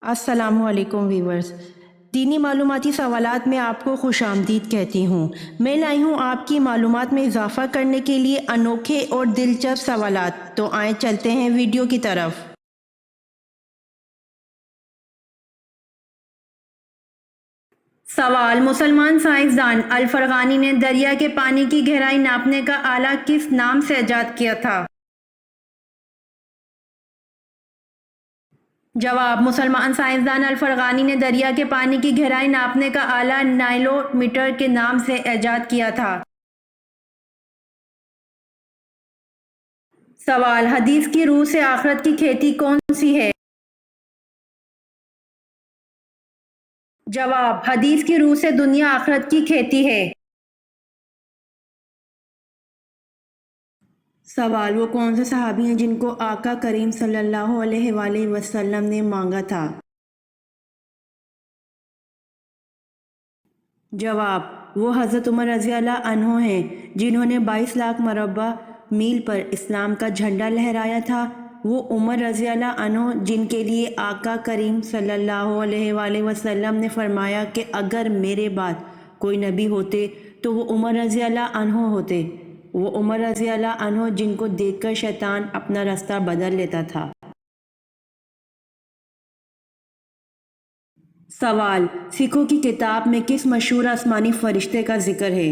अस्सलामुअलैकुम वीवर्स। दीनी मालूमाती सवालात में आपको खुश आमदीद कहती हूँ। मैं लाई हूँ आपकी मालूमात में इजाफ़ा करने के लिए अनोखे और दिलचस्प सवालात। तो आए चलते हैं वीडियो की तरफ। सवाल: मुसलमान साइंसदान अल-फरगानी ने दरिया के पानी की गहराई नापने का आला किस नाम से इजाद किया था? जवाब: मुसलमान साइंसदान अल-फरगानी ने दरिया के पानी की गहराई नापने का आला नाइलोमीटर के नाम से इजाद किया था। सवाल: हदीस की रूह से आखिरत की खेती कौन सी है? जवाब: हदीस की रूह से दुनिया आखिरत की खेती है। सवाल: वो कौन से सहाबी हैं जिनको आका करीम सल्लल्लाहु अलैहि वसल्लम ने मांगा था? जवाब: वो हज़रत उमर रज़ी अल्लाह अन्हो हैं जिन्होंने 22 लाख मरबा मील पर इस्लाम का झंडा लहराया था। वो उमर रज़ी अल्लाह अन्हो जिनके लिए आका करीम सल्लल्लाहु अलैहि वसल्लम ने फरमाया कि अगर मेरे बाद कोई नबी होते तो वो उमर रज़ी अल्लाह अन्हो होते। वो उमर रज़ी अल्लाह अन्हो जिनको देखकर शैतान अपना रास्ता बदल लेता था। सवाल: सिखों की किताब में किस मशहूर आसमानी फरिश्ते का जिक्र है?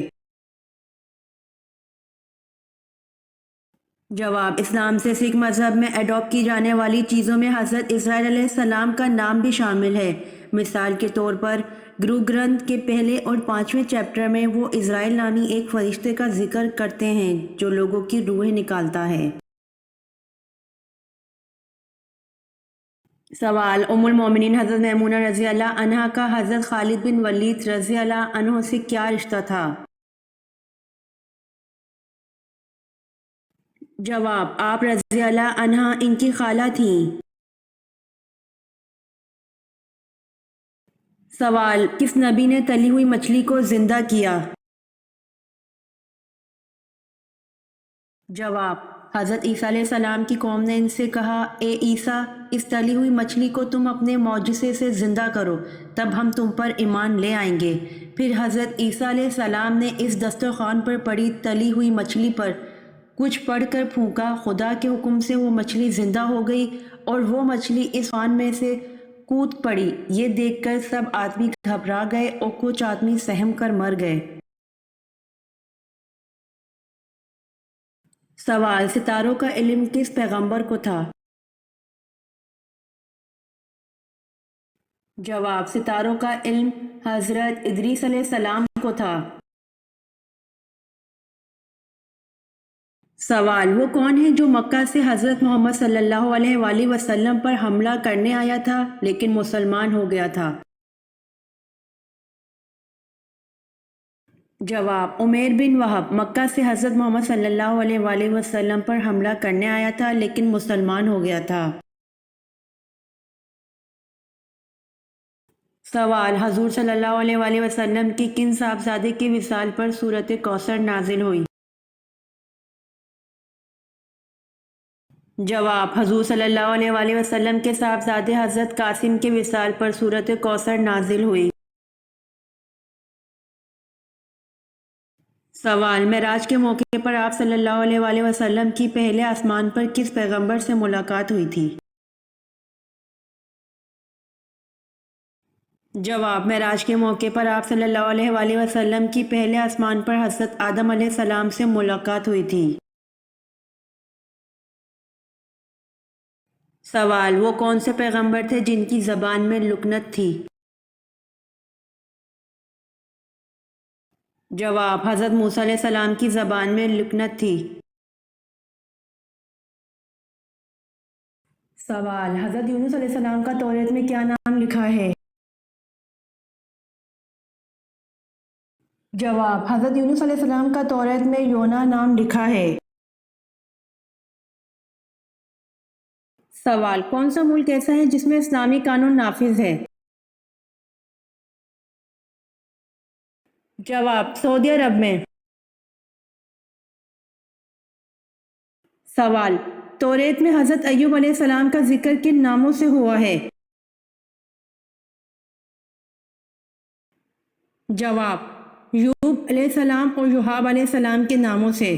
जवाब: इस्लाम से सिख मज़हब में अडॉप्ट की जाने वाली चीज़ों में हज़रत इस्राईल अलैहिस्सलाम का नाम भी शामिल है। मिसाल के तौर पर गुरु ग्रंथ के पहले और 5वें चैप्टर में वो इस्राईल नामी एक फरिश्ते का जिक्र करते हैं जो लोगों की रूहें निकालता है। सवाल: उम्मुल मोमिनीन हज़रत मैमूना रज़ी अल्लाह अन्हा का हज़रत खालिद बिन वलीद रज़ी अल्लाह अन्हो से क्या रिश्ता था? जवाब: आप रज़ी अल्लाह अन्हा इनकी खाला थीं। सवाल: किस नबी ने तली हुई मछली को जिंदा किया? जवाब: हज़रत ईसा अलैहिस्सलाम की कौम ने इनसे कहा, ए ईसा, इस तली हुई मछली को तुम अपने मौजिज़े से ज़िंदा करो, तब हम तुम पर ईमान ले आएंगे। फिर हज़रत ईसा अलैहिस्सलाम ने इस दस्तरखान पर पड़ी तली हुई मछली पर कुछ पढ़कर फूंका। खुदा के हुक्म से वो मछली ज़िंदा हो गई और वो मछली इस खान में से कूद पड़ी। ये देखकर सब आदमी घबरा गए और कुछ आदमी सहम कर मर गए। सवाल: सितारों का इल्म किस पैगंबर को था? जवाब: सितारों का इल्म हज़रत इदरीस अलैहिस्सलाम को था। सवाल: वो कौन है जो मक्का से हज़रत मोहम्मद सल्लल्लाहु अलैहि वसल्लम पर हमला करने आया था लेकिन मुसलमान हो गया था? जवाब: उमैर बिन वहब मक्का से हज़रत मोहम्मद सल्लल्लाहु अलैहि वसल्लम पर हमला करने आया था लेकिन मुसलमान हो गया था। सवाल: हजूर सल्लल्लाहु अलैहि वसल्लम की किन साहबजादे की विसाल पर सूरत कौसर नाजिल हुई? जवाब: हजूर सल्लल्लाहु अलैहि वसल्लम के साहबजादे हज़रत कासिम के विसाल पर सूरत कौसर नाजिल हुई। सवाल: मेराज के मौके पर आप सल्लल्लाहु अलैहि वसल्लम की पहले आसमान पर किस पैगंबर से मुलाकात हुई थी? जवाब: मेराज के मौके पर आप सल्लल्लाहु अलैहि वसल्लम की पहले आसमान पर हज़रत आदम अलैहिस्सलाम से मुलाकात हुई थी। सवाल: वो कौन से पैगंबर थे जिनकी ज़बान में लुकनत थी? जवाब: हज़रत मूसा अलैहिस्सलाम की ज़बान में लुकनत थी। सवाल: हज़रत यूनुस अलैहिस्सलाम का तौरात में क्या नाम लिखा है? जवाब: हज़रत यूनुस अलैहिस्सलाम का तौरात में योना नाम लिखा है। सवाल: कौन सा मुल्क ऐसा है जिसमें इस्लामी कानून नाफिज है? जवाब: सऊदी अरब में। सवाल: तौरात में हज़रत अय्यूब अलैहिस्सलाम का जिक्र किन नामों से हुआ है? जवाब यूब अलैहिस्सलाम और युहाब अलैहिस्सलाम के नामों से।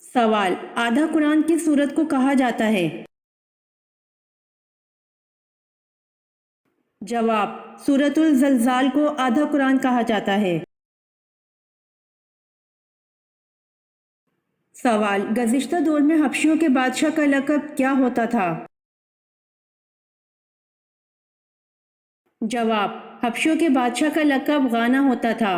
सवाल आधा कुरान किस सूरत को कहा जाता है? जवाब सूरतुल ज़लज़ाल को आधा कुरान कहा जाता है। सवाल गुज़िश्ता दौर में हबशियों के बादशाह का लक़ब क्या होता था? जवाब हबशियों के बादशाह का लक़ब गाना होता था।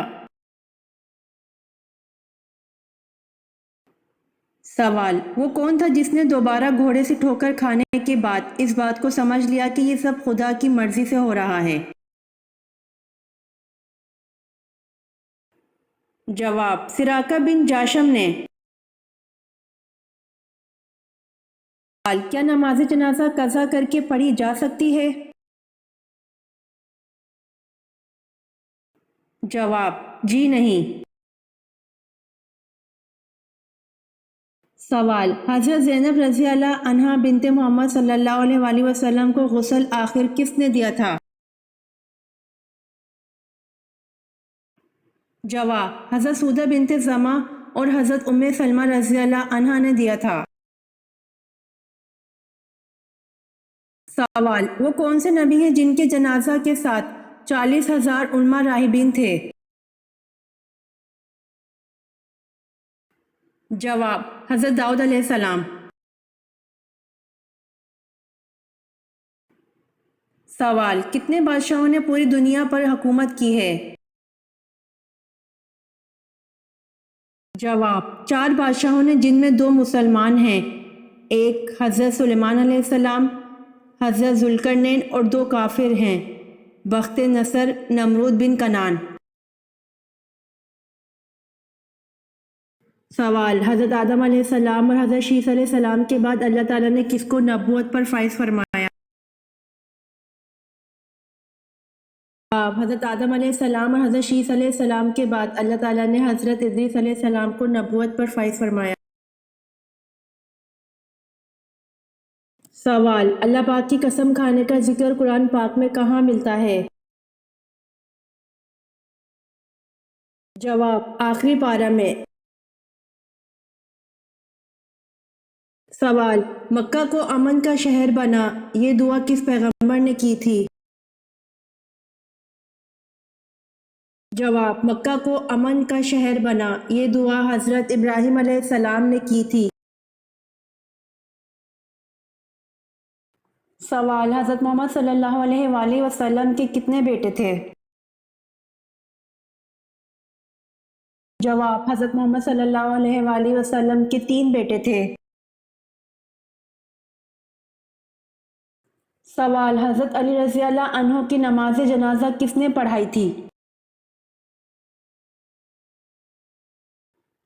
सवाल वो कौन था जिसने दोबारा घोड़े से ठोकर खाने के बाद इस बात को समझ लिया कि ये सब खुदा की मर्जी से हो रहा है? जवाब सिराका बिन जाशम ने। सवाल क्या नमाज जनाजा कज़ा करके पढ़ी जा सकती है? जवाब जी नहीं। सवाल हज़रत ज़ैनब रज़ी अल्लाह अन्हा बिनते मोहम्मद सल्लल्लाहु अलैहि वसल्लम को गुस्ल आखिर किसने दिया था? जवाब हज़रत सऊदा बिनते ज़मा और हज़रत उम्मे सलमा रज़ी अल्लाह अन्हा ने दिया था। सवाल वो कौन से नबी हैं जिनके जनाजा के साथ 40,000 उलमा राहिबीन थे? जवाब हज़रत दाऊद अलैहिस्सलाम। सवाल कितने बादशाहों ने पूरी दुनिया पर हुकूमत की है? जवाब 4 बादशाहों ने जिनमें 2 मुसलमान हैं, एक हज़रत सुलेमान अलैहिस्सलाम, हज़रत जुल्करनैन और 2 काफिर हैं, बख्त नसर नमरूद बिन कनान। सवाल हज़रत आदम अलैहिस्सलाम और हज़रत शीस अलैहिस्सलाम के बाद अल्लाह ताला ने किसको नबूवत पर फ़ाइज़ फरमाया? हज़रत आदम अलैहिस्सलाम और हज़रत शीस अलैहिस्सलाम के बाद अल्लाह ताला ने हज़रत इद्रीस अलैहिस्सलाम को नबूवत पर फ़ाइज़ फरमाया। सवाल अल्लाह पाक की कसम खाने का जिक्र कुरान पाक में कहाँ मिलता है? जवाब आखिरी पारा में। सवाल मक्का को अमन का शहर बना, ये दुआ किस पैगंबर ने की थी? जवाब मक्का को अमन का शहर बना, ये दुआ हज़रत इब्राहिम अलैहिस्सलाम ने की थी। सवाल हज़रत मोहम्मद सल्लल्लाहु अलैहि वसल्लम के कितने बेटे थे? जवाब हज़रत मोहम्मद सल्लल्लाहु अलैहि वसल्लम के 3 बेटे थे। सवाल हज़रत अली रज़ी अल्लाह अन्हो की नमाज जनाजा किसने पढ़ाई थी?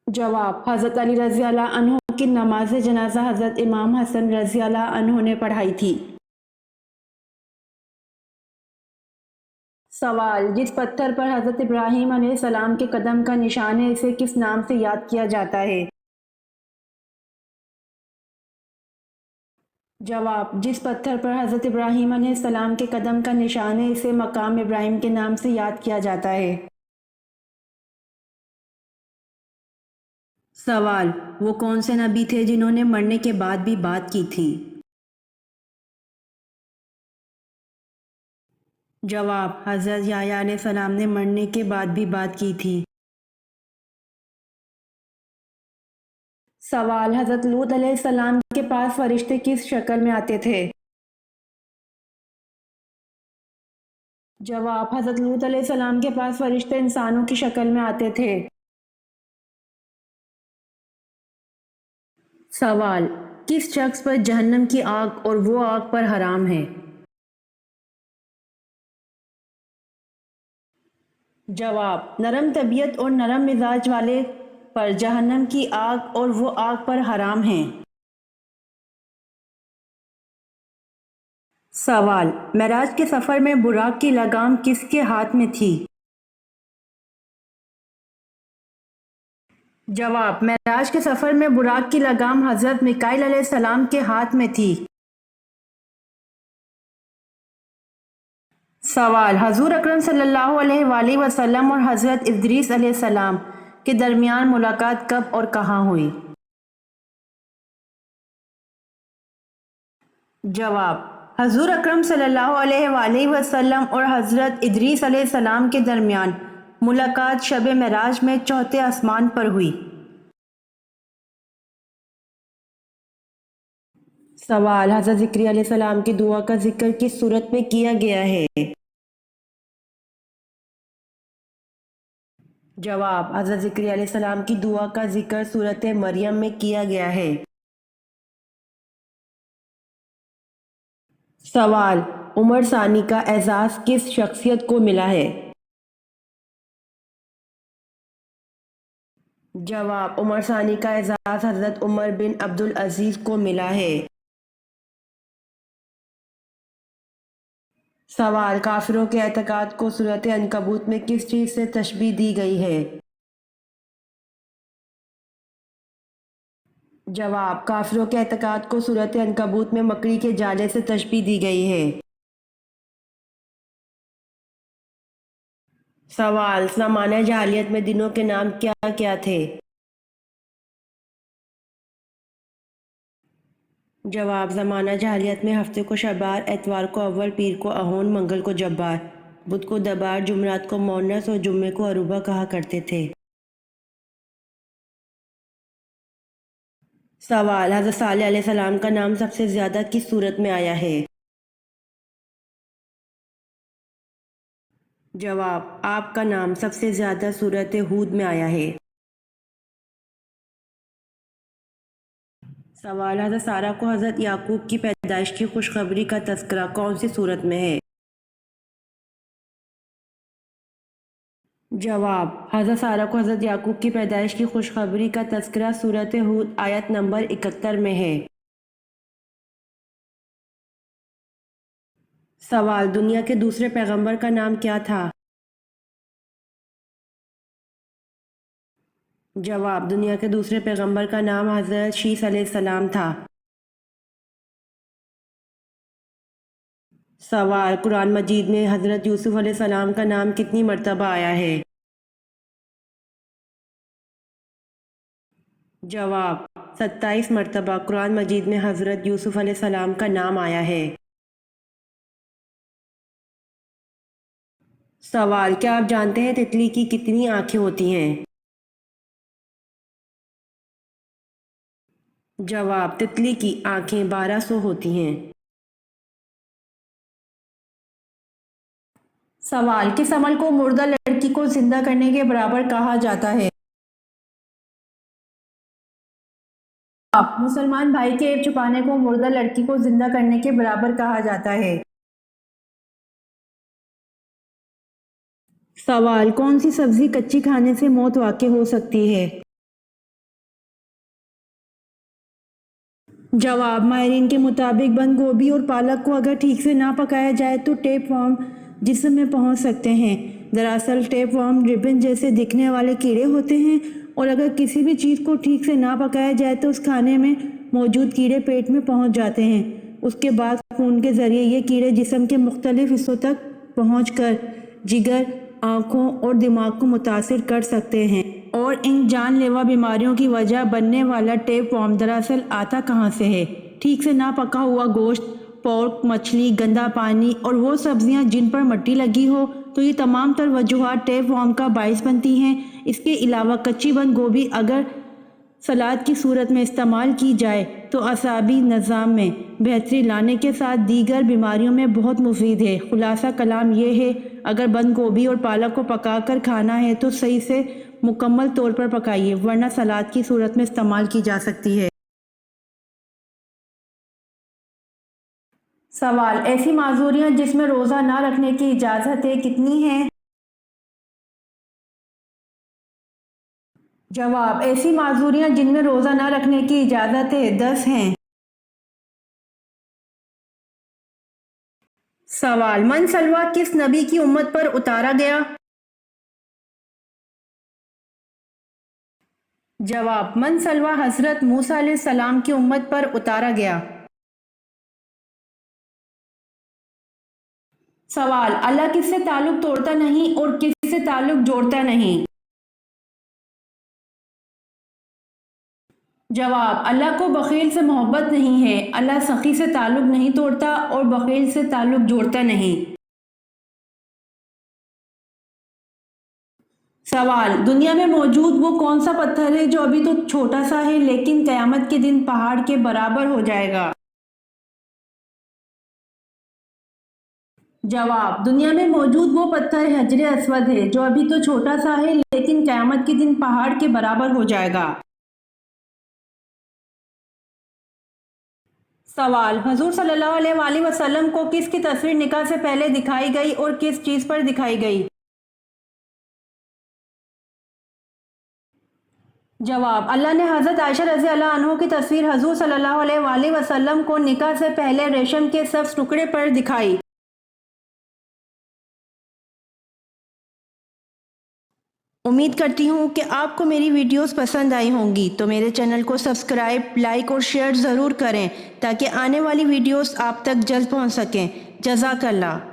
जवाब हज़रत अली रज़ी अल्लाह अन्हो की नमाज जनाजा हज़रत इमाम हसन रज़ी अल्लाह अन्हो ने पढ़ाई थी। सवाल जिस पत्थर पर हज़रत इब्राहीम अलैहिस्सलाम के कदम का निशान है, इसे किस नाम से याद किया जाता है? जवाब जिस पत्थर पर हज़रत इब्राहीम अलैहिस्सलाम के कदम का निशान है, इसे मकाम इब्राहीम के नाम से याद किया जाता है। सवाल वो कौन से नबी थे जिन्होंने मरने के बाद भी बात की थी? जवाब हज़रत याह्या अलैहिस्सलाम ने मरने के बाद भी बात की थी। सवाल हज़रत लूत अलैहिस्सलाम के पास फरिश्ते किस शक्ल में आते थे? जवाब हज़रत लूत अलैहिस्सलाम के पास फरिश्ते इंसानों की शक्ल में आते थे। सवाल किस शख्स पर जहन्नम की आग और वो आग पर हराम है? जवाब नरम तबीयत और नरम मिजाज वाले पर जहन्नम की आग और वो आग पर हराम है। सवाल मेराज के सफ़र में बुराक की लगाम किसके हाथ में थी? जवाब मेराज के सफ़र में बुराक की लगाम हज़रत मिकाईल अलैहिस्सलाम के हाथ में थी। سوال: حضور اکرم صلی اللہ علیہ وآلہ وسلم اور حضرت ادریس علیہ السلام کے درمیان ملاقات کب اور کہاں ہوئی؟ جواب: حضور اکرم صلی اللہ علیہ وآلہ وسلم اور حضرت ادریس علیہ السلام کے درمیان ملاقات شب معراج میں چوتھے آسمان پر ہوئی۔ سوال: حضرت زکریا علیہ السلام کی دعا کا ذکر کس صورت میں کیا گیا ہے؟ جواب: حضرت زکریا علیہ السلام کی دعا کا ذکر سورۃ مریم میں کیا گیا ہے۔ سوال: عمر ثانی کا اعزاز کس شخصیت کو ملا ہے؟ جواب: عمر ثانی کا اعزاز حضرت عمر بن عبدالعزیز کو ملا ہے۔ سوال: کافروں کے اعتقاد کو سورۃ عنکبوت میں کس چیز سے تشبیہ دی گئی ہے؟ جواب: کافروں کے اعتقاد کو سورۃ عنکبوت میں مکڑی کے جالے سے تشبیہ دی گئی ہے۔ سوال: زمانہ جاہلیت میں دنوں کے نام کیا کیا تھے؟ جواب: زمانہ جاہلیت میں ہفتے کو شبار، اتوار کو اول، پیر کو اہون، منگل کو جبار، بدھ کو دبار، جمعرات کو مونس اور جمعے کو عروبہ کہا کرتے تھے۔ سوال: حضرت صالح علیہ السلام کا نام سب سے زیادہ کس صورت میں آیا ہے؟ جواب: آپ کا نام سب سے زیادہ سورۃ ہود میں آیا ہے۔ سوال: حضرت سارہ کو حضرت یعقوب کی پیدائش کی خوشخبری کا تذکرہ کون سی صورت میں ہے؟ جواب: حضرت سارہ کو حضرت یعقوب کی پیدائش کی خوشخبری کا تذکرہ سورۃ ہود آیت نمبر 71 میں ہے۔ سوال: دنیا کے دوسرے پیغمبر کا نام کیا تھا؟ جواب: دنیا کے دوسرے پیغمبر کا نام حضرت شیس علیہ السلام تھا۔ سوال: قرآن مجید میں حضرت یوسف علیہ السلام کا نام کتنی مرتبہ آیا ہے؟ جواب: 27 مرتبہ قرآن مجید میں حضرت یوسف علیہ السلام کا نام آیا ہے۔ سوال: کیا آپ جانتے ہیں تتلی کی کتنی آنکھیں ہوتی ہیں؟ جواب: تتلی کی آنکھیں 1200 ہوتی ہیں۔ سوال: کس عمل کو مردہ لڑکی کو زندہ کرنے کے برابر کہا جاتا ہے؟ جواب: مسلمان بھائی کے عیب چھپانے کو مردہ لڑکی کو زندہ کرنے کے برابر کہا جاتا ہے۔ سوال: کون سی سبزی کچی کھانے سے موت واقع ہو سکتی ہے؟ جواب: ماہرین کے مطابق بند گوبھی اور پالک کو اگر ٹھیک سے نہ پکایا جائے تو ٹیپ ورم جسم میں پہنچ سکتے ہیں۔ دراصل ٹیپ ورم ربن جیسے دکھنے والے کیڑے ہوتے ہیں اور اگر کسی بھی چیز کو ٹھیک سے نہ پکایا جائے تو اس کھانے میں موجود کیڑے پیٹ میں پہنچ جاتے ہیں۔ اس کے بعد خون کے ذریعے یہ کیڑے جسم کے مختلف حصوں تک پہنچ کر جگر، آنکھوں اور دماغ کو متاثر کر سکتے ہیں۔ اور ان جان لیوا بیماریوں کی وجہ بننے والا ٹیپ ورم دراصل آتا کہاں سے ہے؟ ٹھیک سے نہ پکا ہوا گوشت، پورک، مچھلی، گندا پانی اور وہ سبزیاں جن پر مٹی لگی ہو، تو یہ تمام تر وجوہات ٹیپ ورم کا باعث بنتی ہیں۔ اس کے علاوہ کچی بند گوبھی اگر سلاد کی صورت میں استعمال کی جائے تو اعصابی نظام میں بہتری لانے کے ساتھ دیگر بیماریوں میں بہت مفید ہے۔ خلاصہ کلام یہ ہے، اگر بند گوبھی اور پالک کو پکا کر کھانا ہے تو صحیح سے مکمل طور پر پکائیے، ورنہ سلاد کی صورت میں استعمال کی جا سکتی ہے۔ سوال: ایسی معذوریاں جس میں روزہ نہ رکھنے کی اجازت ہے کتنی ہیں؟ جواب: ایسی معذوریاں جن میں روزہ نہ رکھنے کی اجازت ہے 10 ہیں۔ سوال: من سلویٰ کس نبی کی امت پر اتارا گیا؟ جواب: من سلویٰ حضرت موسیٰ علیہ السلام کی امت پر اتارا گیا۔ سوال: اللہ کس سے تعلق توڑتا نہیں اور کس سے تعلق جوڑتا نہیں؟ جواب: اللہ کو بخیل سے محبت نہیں ہے۔ اللہ سخی سے تعلق نہیں توڑتا اور بخیل سے تعلق جوڑتا نہیں۔ سوال: دنیا میں موجود وہ کون سا پتھر ہے جو ابھی تو چھوٹا سا ہے لیکن قیامت کے دن پہاڑ کے برابر ہو جائے گا؟ جواب: دنیا میں موجود وہ پتھر حجر اسود ہے جو ابھی تو چھوٹا سا ہے لیکن قیامت کے دن پہاڑ کے برابر ہو جائے گا۔ سوال: حضور صلی اللہ علیہ وآلہ وسلم کو کس کی تصویر نکاح سے پہلے دکھائی گئی اور کس چیز پر دکھائی گئی؟ جواب: اللہ نے حضرت عائشہ رضی اللہ عنہ کی تصویر حضور صلی اللہ علیہ وآلہ وسلم کو نکاح سے پہلے ریشم کے سبز ٹکڑے پر دکھائی۔ امید کرتی ہوں کہ آپ کو میری ویڈیوز پسند آئی ہوں گی، تو میرے چینل کو سبسکرائب، لائک اور شیئر ضرور کریں تاکہ آنے والی ویڈیوز آپ تک جلد پہنچ سکیں۔ جزاک اللہ۔